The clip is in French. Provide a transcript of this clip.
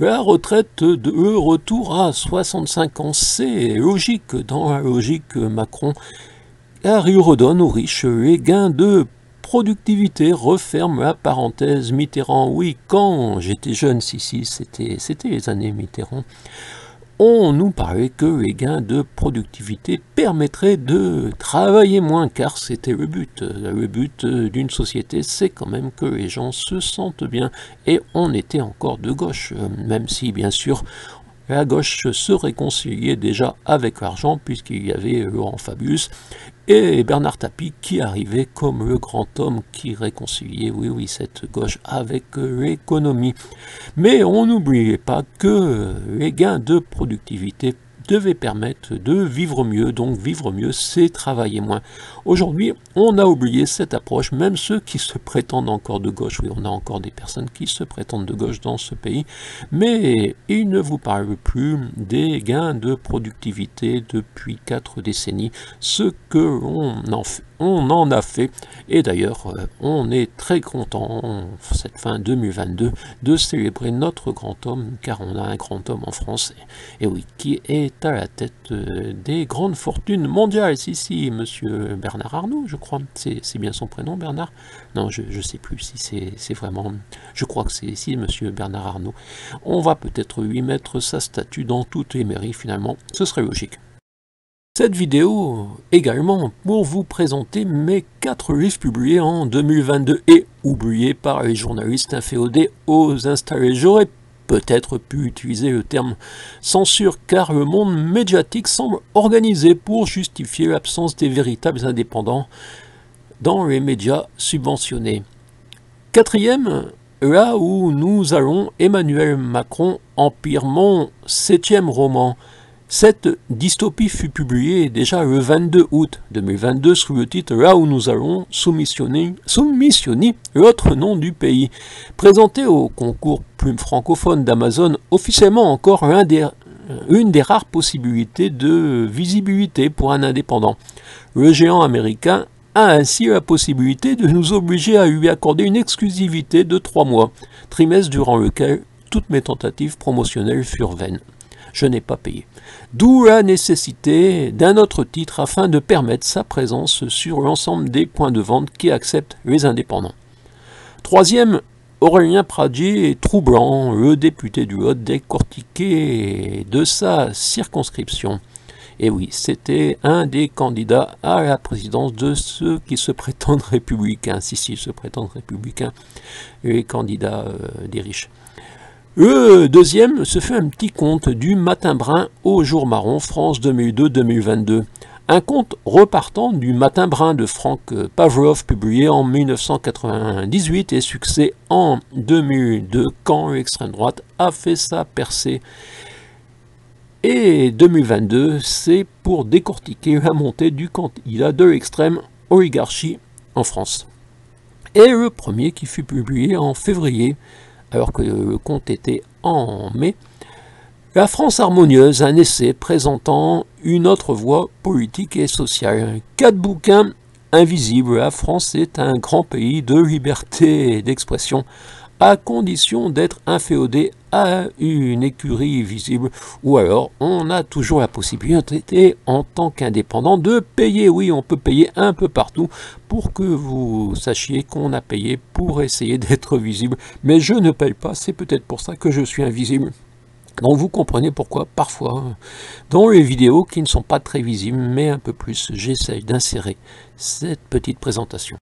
La retraite de retour à 65 ans, c'est logique dans la logique Macron, car il redonne aux riches les gains de productivité, referme la parenthèse Mitterrand. Oui, quand j'étais jeune, c'était les années Mitterrand, on nous parlait que les gains de productivité permettraient de travailler moins, car c'était le but. Le but d'une société, c'est quand même que les gens se sentent bien, et on était encore de gauche, même si bien sûr la gauche se réconciliait déjà avec l'argent, puisqu'il y avait Laurent Fabius et Bernard Tapie qui arrivait comme le grand homme qui réconciliait, oui, cette gauche avec l'économie. Mais on n'oubliait pas que les gains de productivité devaient permettre de vivre mieux, donc vivre mieux, c'est travailler moins. Aujourd'hui, on a oublié cette approche, même ceux qui se prétendent encore de gauche, oui, on a encore des personnes qui se prétendent de gauche dans ce pays, mais ils ne vous parlent plus des gains de productivité depuis 4 décennies, ce que on en a fait, et d'ailleurs, on est très content, cette fin 2022, de célébrer notre grand homme, car on a un grand homme en France, et oui, qui est à la tête des grandes fortunes mondiales. Si, monsieur Bernard Arnault, je crois, c'est bien son prénom, Bernard? Non, je ne sais plus si c'est vraiment, je crois que c'est si monsieur Bernard Arnault. On va peut-être lui mettre sa statue dans toutes les mairies, finalement, ce serait logique. Cette vidéo également pour vous présenter mes 4 livres publiés en 2022 et oubliés par les journalistes inféodés aux installés. J'aurais peut-être pu utiliser le terme censure, car le monde médiatique semble organisé pour justifier l'absence des véritables indépendants dans les médias subventionnés. 4e, là où nous allons, Emmanuel Macron, Empire, mon 7e roman. Cette dystopie fut publiée déjà le 22 août 2022 sous le titre « Là où nous allons soumissionner l'autre nom du pays ». Présenté au concours Plume francophone d'Amazon, officiellement encore une des rares possibilités de visibilité pour un indépendant. Le géant américain a ainsi la possibilité de nous obliger à lui accorder une exclusivité de 3 mois, trimestre durant lequel toutes mes tentatives promotionnelles furent vaines. Je n'ai pas payé. D'où la nécessité d'un autre titre afin de permettre sa présence sur l'ensemble des points de vente qui acceptent les indépendants. 3e, Aurélien Pradier est troublant, le député du Lot décortiqué de sa circonscription. Et oui, c'était un des candidats à la présidence de ceux qui se prétendent républicains. Si, se prétendent républicains, les candidats des riches. Le 2e, se fait un petit conte du Matin Brun au Jour Marron, France 2002-2022. Un conte repartant du Matin Brun de Frank Pavlov, publié en 1998 et succès en 2002, quand l'extrême droite a fait sa percée. Et 2022, c'est pour décortiquer la montée du candidat de l'extrême oligarchie en France. Et le premier qui fut publié en février, alors que le conte était en mai, La France harmonieuse, un essai présentant une autre voie politique et sociale. 4 bouquins invisibles. La France est un grand pays de liberté d'expression, à condition d'être inféodé à une écurie visible, ou alors on a toujours la possibilité en tant qu'indépendant de payer. Oui, on peut payer un peu partout pour que vous sachiez qu'on a payé pour essayer d'être visible, mais je ne paye pas, c'est peut-être pour ça que je suis invisible. Donc vous comprenez pourquoi parfois dans les vidéos qui ne sont pas très visibles mais un peu plus, j'essaye d'insérer cette petite présentation.